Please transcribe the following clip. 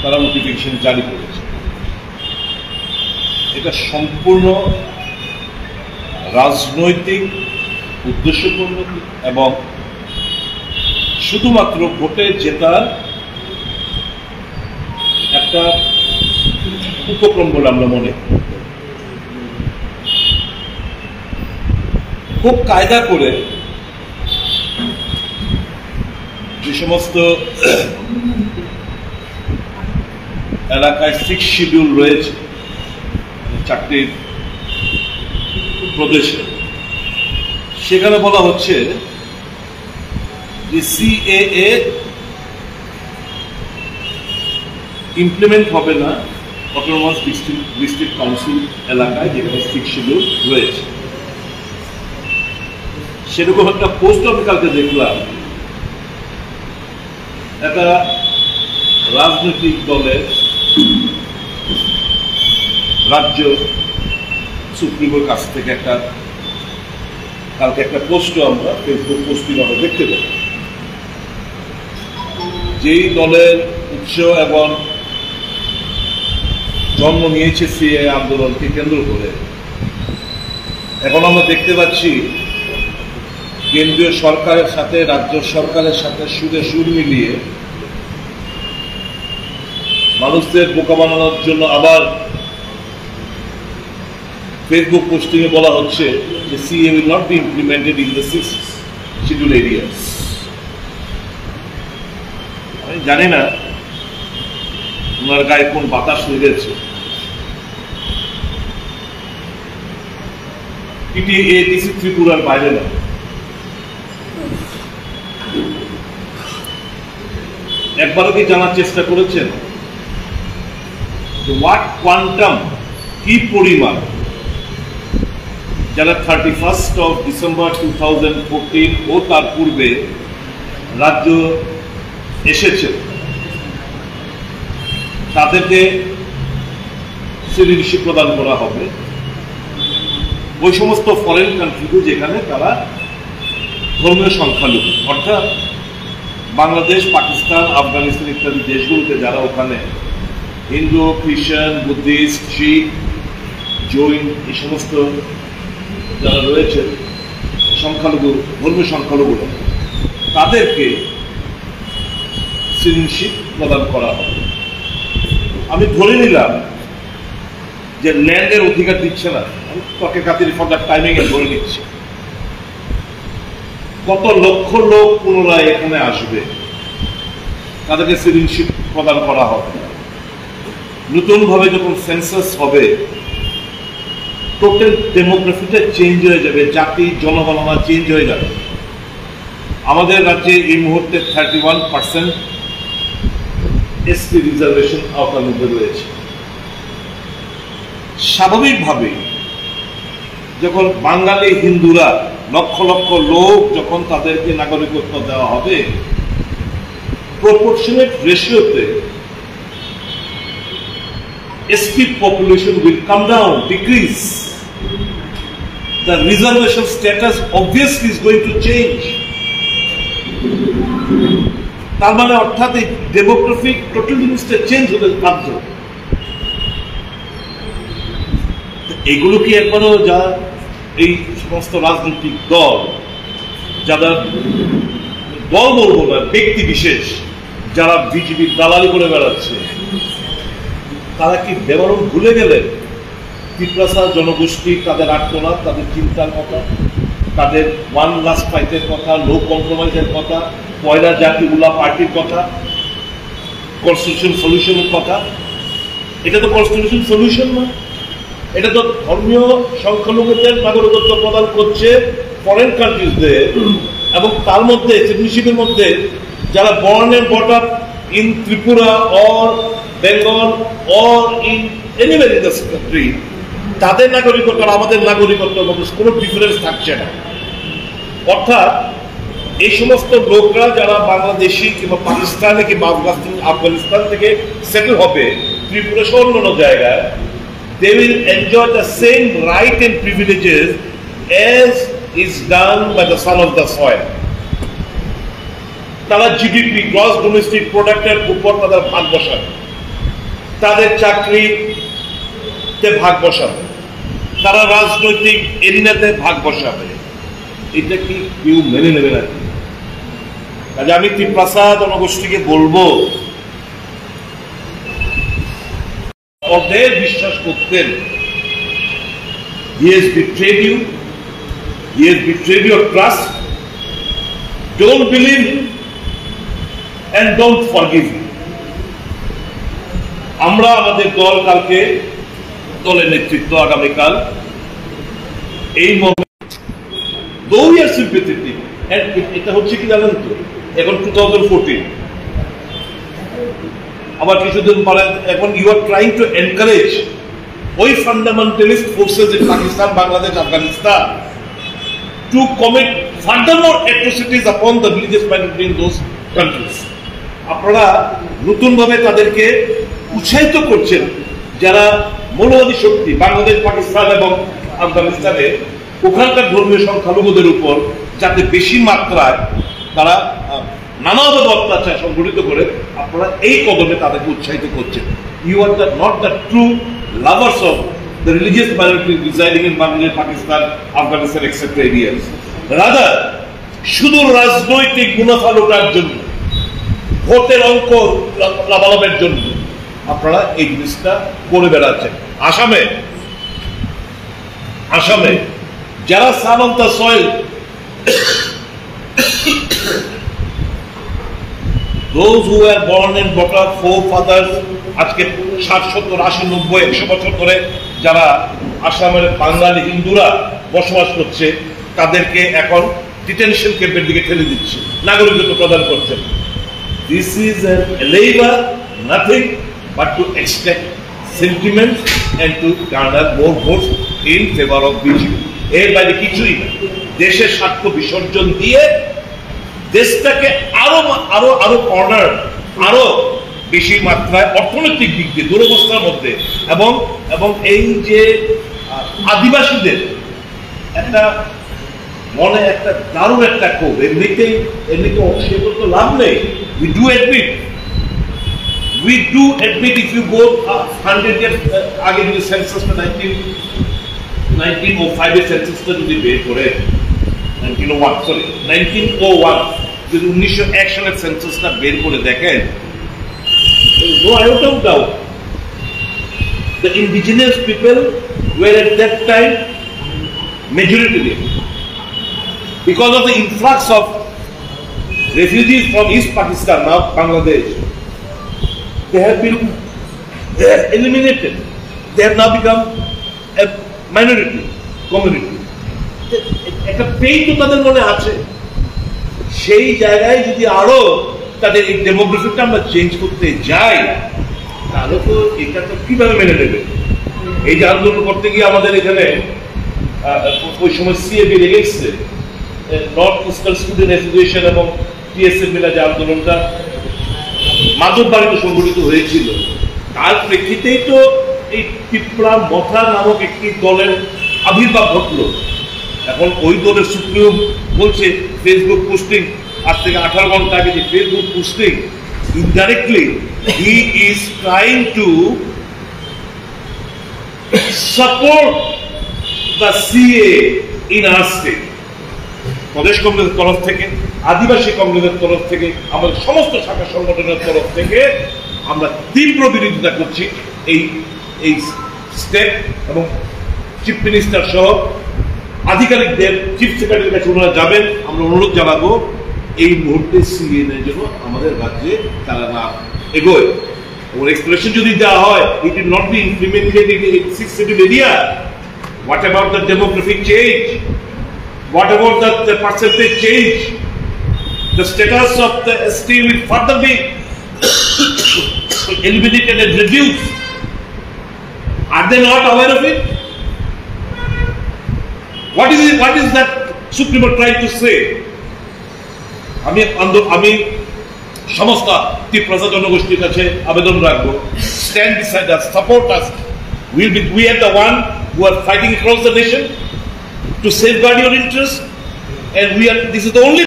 তারা নোটিফিকেশন জারি করেছে। এটা সম্পূর্ণ রাজনৈতিক উদ্দেশ্যপূর্ণ এবং শুধুমাত্র ভোটে জেতার একটা উপক্রম বলে আমরা মনে করি। খুব কায়দা করে যে সমস্ত এলাকায় 6 শিডিউল রয়েছে 4টি প্রদেশে, সেখানে বলা হচ্ছে যে সিএএ ইমপ্লিমেন্ট হবে না অটোনমাস ডিস্ট্রিক্ট কাউন্সিল এলাকায় যেখানে 6 শিডিউল রয়েছে। সেরকম একটা পোস্ট আমি কালকে দেখলাম, একটা রাজনৈতিক দলের রাজ্য সুপ্রিমোর কাছ থেকে কালকে একটা পোস্টও আমরা ফেসবুক পোস্টিং আমরা দেখতে পাই। যেই দলের উৎস এবং জন্ম নিয়েছে সিএ আন্দোলনকে কেন্দ্র করে, এখন আমরা দেখতে পাচ্ছি কেন্দ্রীয় সরকারের সাথে রাজ্য সরকারের সাথে সুরে সুর মিলিয়ে মানুষদের বোকা বানানোর জন্য আবার ফেসবুক পোস্টিংয়ে বলা হচ্ছে যে CA will not be implemented in the 6 scheduled areas। আমি জানি না ওনার গায়ে কোন বাতাস লেগেছে। এটি এডিসি ত্রিপুরার বাইরে না। একবারও কি জানার চেষ্টা করেছেন হোয়াট কোয়ান্টাম, কি পরিমাণ যারা 31st of December 2014 ও তার পূর্বে রাজ্য এসেছে তাদেরকে সিটিজেনশিপ প্রদান করা হবে ওই সমস্ত ফরেন কান্ট্রিতে যেখানে তারা ধর্মীয় সংখ্যালঘু, অর্থাৎ বাংলাদেশ, পাকিস্তান, আফগানিস্তান ইত্যাদি দেশগুলোতে যারা ওখানে হিন্দু, খ্রিস্টান, বুদ্ধিস্ট, শিখ, জৈন এই সমস্ত যারা রয়েছে সংখ্যালঘু, ধর্মীয় সংখ্যালঘু, তাদেরকে সিটিজেনশিপ প্রদান করা হবে। আমি ধরে নিলাম যে ল্যান্ডের অধিকার দিচ্ছে না, আমি তর্কের খাতির ফর দ্য টাইমিং এ ধরে নিচ্ছি। কত লক্ষ লোক পুনরায় এখানে আসবে, তাদেরকে সিটিজেনশিপ প্রদান করা হবে। নতুন ভাবে যখন সেন্সাস হবে টোটাল ডেমোগ্রাফিটা চেঞ্জ হয়ে যাবে, জাতি জনগণনা চেঞ্জ হয়ে যাবে। আমাদের রাজ্যে এই মুহূর্তে 31% এসটি রিজার্ভেশন আওতার মধ্যে রয়েছে। স্বাভাবিকভাবেই যখন বাঙালি হিন্দুরা লক্ষ লক্ষ লোক যখন তাদেরকে নাগরিকত্ব দেওয়া হবে, proportionate রেশিওতে ST population will come down, decrease. The reservation status obviously is going to change. তার মানে অর্থাৎ এই ডেমোগ্রাফিক টোটাল জিনিসটা চেঞ্জ হতে বাধ্য। এগুলো কি একবারও যা এই সমস্ত রাজনৈতিক দল, যারা দল বলবো না, ব্যক্তি বিশেষ যারা বিজেপির দালালি করে বেড়াচ্ছে, তারা কি বেমারণ ভুলে গেলেন ত্রিপুরা জনগোষ্ঠী, তাদের আত্মনাদ, তাদের চিন্তার কথা, তাদের ওয়ান লাস্ট ফাইটের কথা, নো কম্প্রোমাইজের কথা, পয়লা জাতি উলা পার্টির কথা, কনস্টিটিউশন সলিউশনের কথা? এটা তো কনস্টিটিউশন সলিউশন না, এটা তো ধর্মীয় সংখ্যালঘুদের নাগরিকত্ব প্রদান করছে ফরেন কান্ট্রিজদের, এবং তার মধ্যে সিটিজেনশিপের মধ্যে যারা born and brought up in Tripura or Bengal or in anywhere in this country, তাদের নাগরিকত্ব আর আমাদের নাগরিকত্বের মধ্যে কোনো ডিফারেন্স থাকছে না। অর্থাৎ এই সমস্ত লোকরা যারা বাংলাদেশি কিংবা পাকিস্তানে কিংবা আফগানিস্তান থেকে সেটেল হবে ত্রিপুরা সহ অন্যান্য জায়গায়, they will enjoy the same right and privileges as is done by the son of the soil. তারা জিডিপি, গ্রস ডোমেস্টিক প্রোডাক্টের উপর তাদের ভাগ বসাবে। তাদের চাকরিতে ভাগ বসাবে, তারা রাজনৈতিক এরিনাতে ভাগ বসাবে। এটা কি কেউ মেনে নেবে না? কাজে আমি ত্রিপ্রাসা জনগোষ্ঠীকে বলবো, ওদের বিশ্বাস করতেন, he has betrayed you, he has betrayed your trust, don't believe him and don't forgive him. আমরা আমাদের দল কালকে, দলের নেতৃত্ব আগামীকাল এই though we are sympathetic, and এটা হচ্ছে কি জানেন তো, এখন 2014 আবার কিছুদিন পরে এখন you are trying to encourage ওই fundamentalist forces in Pakistan, Bangladesh, Afghanistan to commit furthermore atrocities upon the religious minority in those countries. আপনারা নতুনভাবে তাদেরকে উৎসাহিত করছেন, যারা মৌলবাদী শক্তি বাংলাদেশ, পাকিস্তান এবং আফগানিস্তানে ওখানকার ধর্মীয় সংখ্যালঘুদের উপর যাতে বেশি মাত্রায় তারা নানাভাবে অত্যাচার সংঘটিত করে, আপনারা এই কদমে তাদেরকে উৎসাহিত করছেন। You are not the true lovers of the religious minority residing in Bangladesh, Pakistan, Afghanistan etcetera areas. Rather শুধু রাজনৈতিক মুনাফা লোটার জন্য, ভোটের অঙ্ক লাভালাভের জন্য আপনারা এই জিনিসটা করে বেড়াচ্ছেন। আসামে যারা son of the soil, those who were born and brought up, forefathers, আজকে 60, 70, 80, 90, 100 বছর ধরে যারা আসামের বাঙালি হিন্দুরা বসবাস করছে, তাদেরকে এখন ডিটেনশন ক্যাম্পের দিকে ঠেলে দিচ্ছে, নাগরিকত্ব প্রদান করছে। This is a labor, nothing but to extract sentiment and to garner more votes in favor of BJP. এর বাইরে কিছুই না। দেশের স্বার্থ বিসর্জন দিয়ে দেশটাকে আরো কর্নার, আরো বেশি মাত্রায় অর্থনৈতিক দিক দিয়ে দুরবস্থার মধ্যে, এবং এই যে আদিবাসীদের একটা মনে একটা দারুণ একটা ক্ষোভ, এমনিতে অস্বীকার করতে লাভ নেই। We do admit if you go 100 years আগে যদি সেন্সাসটা 1905 এর সেন্সাসটা যদি বের করে 1901 যদি 1901 সালের সেন্সাসটা বের করে দেখেন, no iota of doubt the indigenous people were at that time majority there. Because of the influx of refugees from East Pakistan, now Bangladesh, they are eliminated. They have now become a minority community. একটা pain তো তাদের মনে আছে। সেই জায়গায় যদি আরো তাদের এই ডেমোগ্রাফিটা আমরা চেঞ্জ করতে যাই, তাহলে তো এটা তো কিভাবে মেনে নেবে? এই যে আন্দোলন করতে গিয়ে আমাদের এখানে ওই সময় সিএবি রেগেছে, নর্থ ইস্টার্ন স্টুডেন্ট অ্যাসোসিয়েশন এবং টিএসএফ মিলে যে আন্দোলনটা মাধববাড়িতে সংগঠিত হয়েছিল, তার প্রেক্ষিতেই তো এই ত্রিপুরা মথা নামক একটি দলের আবির্ভাব ঘটল। এখন ওই দলের সুপ্রিম বলছে ফেসবুক পোস্টিং, আজ থেকে 18 ঘন্টা আগে যে Facebook posting, indirectly he is trying to support the CA in our state. প্রদেশ কংগ্রেসের তরফ থেকে, আদিবাসী কংগ্রেসের তরফ থেকে, আমাদের সমস্ত শাখা সংগঠনের তরফ থেকে আমরা তীব্র বিরোধিতা করছি এই স্টেপ, এবং চিফ মিনিস্টার সহ আধিকারিকদের, চিফ সেক্রেটারির কাছে ওনারা যাবেন, আমরা অনুরোধ জানাবো এই মুহূর্তে সিএনের জন্য আমাদের রাজ্যে তারা না এগোয়। এবং এক্সপ্রেশন যদি দেওয়া হয়, it will not be implemented in 6 schedule area. What about the demographic change? What about the percentage change? The status of the ST will further be eliminated and reduced. Are they not aware of it? What is that Supreme trying to say? আমি সমস্ত ত্রিপ্রাসা জনগোষ্ঠীর কাছে আবেদন রাখবো, stand beside us, support us. We are the one who are fighting across the nation to safeguard your interests, and this is the only